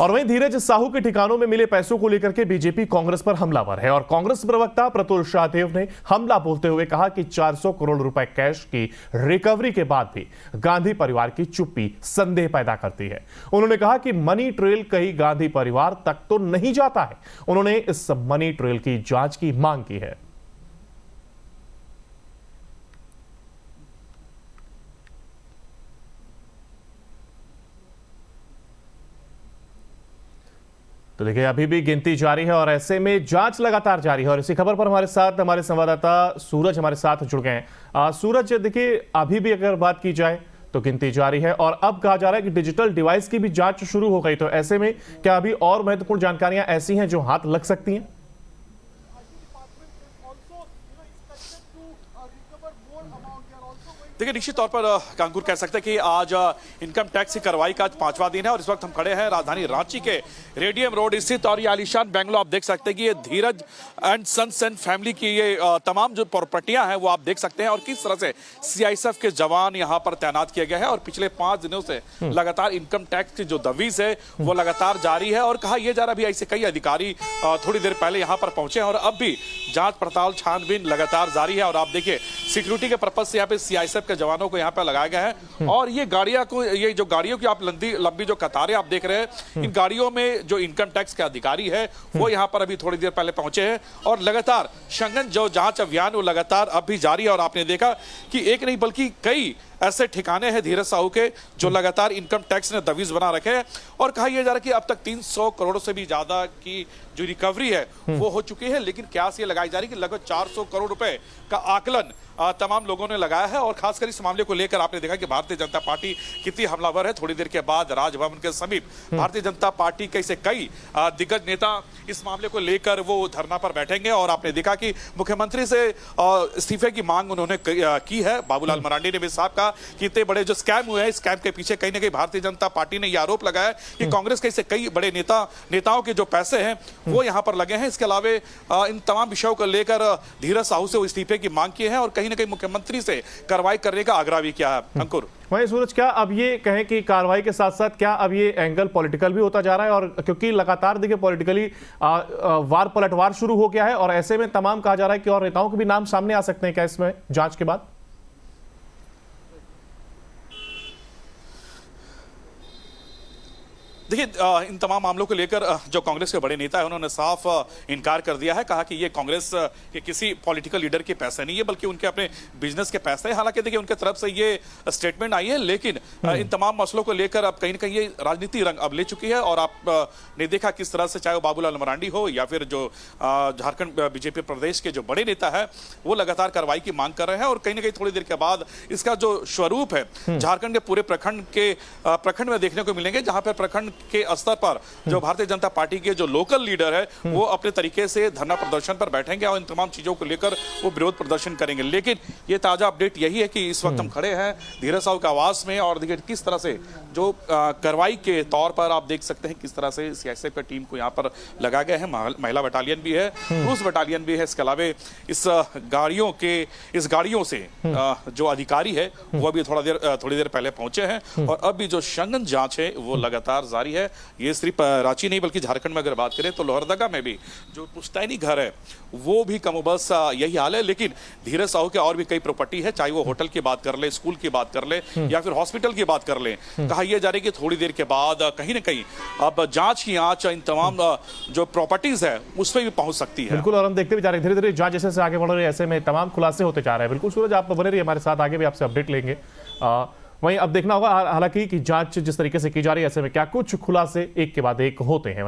और वहीं धीरज साहू के ठिकानों में मिले पैसों को लेकर के बीजेपी कांग्रेस पर हमलावर है और कांग्रेस प्रवक्ता प्रतुल शाहदेव ने हमला बोलते हुए कहा कि 400 करोड़ रुपए कैश की रिकवरी के बाद भी गांधी परिवार की चुप्पी संदेह पैदा करती है। उन्होंने कहा कि मनी ट्रेल कहीं गांधी परिवार तक तो नहीं जाता है। उन्होंने इस मनी ट्रेल की जांच की मांग की है। तो देखिए, अभी भी गिनती जारी है और ऐसे में जांच लगातार जारी है। और इसी खबर पर हमारे साथ हमारे संवाददाता सूरज हमारे साथ जुड़ गए हैं। सूरज, देखिए अभी भी अगर बात की जाए तो गिनती जारी है और अब कहा जा रहा है कि डिजिटल डिवाइस की भी जांच शुरू हो गई। तो ऐसे में क्या अभी और महत्वपूर्ण जानकारियां ऐसी हैं जो हाथ लग सकती हैं? देखिए, निश्चित तौर पर कांकुर कह सकते हैं कि आज इनकम टैक्स की कार्रवाई का 5वां दिन है और इस वक्त हम खड़े हैं राजधानी रांची के रेडियम रोड स्थित और ये आलीशान बंगलो आप देख सकते हैं कि ये धीरज एंड सन्स एंड फैमिली की ये तमाम जो प्रॉपर्टियां हैं वो आप देख सकते हैं और किस तरह से सीआईएसएफ के जवान यहाँ पर तैनात किए गए हैं और पिछले 5 दिनों से लगातार इनकम टैक्स की जो दबिश है वो लगातार जारी है। और कहा यह जा रहा भी ऐसे कई अधिकारी थोड़ी देर पहले यहाँ पर पहुंचे हैं और अब भी जांच पड़ताल छानबीन लगातार जारी है। और आप देखिए, सिक्योरिटी के पर्पज से यहाँ पे सीआईएसएफ के जवानों को यहाँ पे लगाया गया है और ये जो गाड़ियों की आप लंबी जो कतारें आप देख रहे हैं, इन गाड़ियों में जो इनकम टैक्स के अधिकारी है वो यहाँ पर अभी थोड़ी देर पहले पहुंचे हैं और लगातार संघन जो जांच अभियान वो लगातार अब भी जारी है। और आपने देखा कि एक नहीं बल्कि कई ऐसे ठिकाने हैं धीरज साहू के जो लगातार इनकम टैक्स ने दबिश बना रखे हैं और कहा यह जा रहा है कि अब तक 300 करोड़ से भी ज्यादा की जो रिकवरी है वो हो चुकी है। लेकिन क्यास ये लगाई जा रही है कि लगभग 400 करोड़ रुपए का आकलन तमाम लोगों ने लगाया है। और खासकर इस मामले को लेकर आपने देखा कि भारतीय जनता पार्टी कितनी हमलावर है। थोड़ी देर के बाद राजभवन के समीप भारतीय जनता पार्टी के कई दिग्गज नेता इस मामले को लेकर वो धरना पर बैठेंगे। और आपने देखा कि मुख्यमंत्री से इस्तीफे की मांग उन्होंने की है। बाबूलाल मरांडी ने भी साहब कहा कि इतने बड़े जो स्कैम हुए हैं, स्कैम के पीछे कहीं ना कहीं भारतीय जनता पार्टी ने यह आरोप लगाया कि कांग्रेस के कई बड़े नेताओं के जो पैसे हैं वो यहां पर लगे हैं। इसके अलावा इन तमाम विषयों को लेकर धीरज साहू से इस्तीफे की मांग की है और कहीं ना कहीं मुख्यमंत्री से कार्रवाई करने का आग्रह भी किया है। अंकुर, वहीं सूरज, क्या अब ये कहें कि कार्रवाई के साथ साथ क्या अब ये एंगल पॉलिटिकल भी होता जा रहा है? और क्योंकि लगातार देखिए पॉलिटिकली वार पलटवार शुरू हो गया है और ऐसे में तमाम कहा जा रहा है कि और नेताओं के भी नाम सामने आ सकते हैं क्या इसमें जांच के बाद? देखिए, इन तमाम मामलों को लेकर जो कांग्रेस के बड़े नेता है उन्होंने साफ इनकार कर दिया है। कहा कि ये कांग्रेस के किसी पॉलिटिकल लीडर के पैसे नहीं है बल्कि उनके अपने बिजनेस के पैसे हैं। हालांकि देखिए, उनके तरफ से ये स्टेटमेंट आई है लेकिन इन तमाम मसलों को लेकर अब कहीं ना कहीं ये राजनीति रंग अब ले चुकी है। और आपने देखा किस तरह से चाहे वो बाबूलाल मरांडी हो या फिर जो झारखंड बीजेपी प्रदेश के जो बड़े नेता है वो लगातार कार्रवाई की मांग कर रहे हैं। और कहीं ना कहीं थोड़ी देर के बाद इसका जो स्वरूप है झारखंड के पूरे प्रखंड में देखने को मिलेंगे, जहां पर प्रखंड के स्तर पर जो भारतीय जनता पार्टी के जो लोकल लीडर है वो अपने तरीके से धरना प्रदर्शन पर बैठेंगे और इन तमाम चीजों को लेकर वो विरोध प्रदर्शन करेंगे। लेकिन ये ताजा अपडेट यही है कि इस वक्त हम खड़े हैं धीरज साहू के आवास में और देखिए किस तरह से जो कार्रवाई के तौर पर आप देख सकते हैं किस तरह से सीआईएसएफ की टीम को यहाँ पर लगा गए हैं। महिला बटालियन भी है, पुरुष बटालियन भी है। इसके अलावा इस गाड़ियों से जो अधिकारी है वो अभी थोड़ी देर पहले पहुंचे हैं और अभी जो संघन जांच है वो लगातार जारी है। ये सिर्फ रांची नहीं बल्कि झारखंड में अगर बात करें तो लोहरदगा में भी जो पुश्तैनी घर है वो भी कमोबस यही हाल है। लेकिन धीरज साहू के और भी कई प्रॉपर्टी है, चाहे वो होटल की बात कर ले, स्कूल की बात कर ले या फिर हॉस्पिटल की बात कर ले। कहा यह जा रही है कि थोड़ी देर के बाद कहीं ना कहीं अब जांच की आंच इन तमाम जो प्रॉपर्टीज है उस पर भी पहुंच सकती है। बिल्कुल, और हम देखते भी जा रहे हैं धीरे धीरे जांच जैसे आगे बढ़ रही है ऐसे में तमाम खुलासे होते जा रहे हैं। बिल्कुल सूरज, आप बने रहिए हमारे साथ, आगे भी आपसे अपडेट लेंगे। वहीं अब देखना होगा हालांकि कि जांच जिस तरीके से की जा रही है ऐसे में क्या कुछ खुलासे एक के बाद एक होते हैं।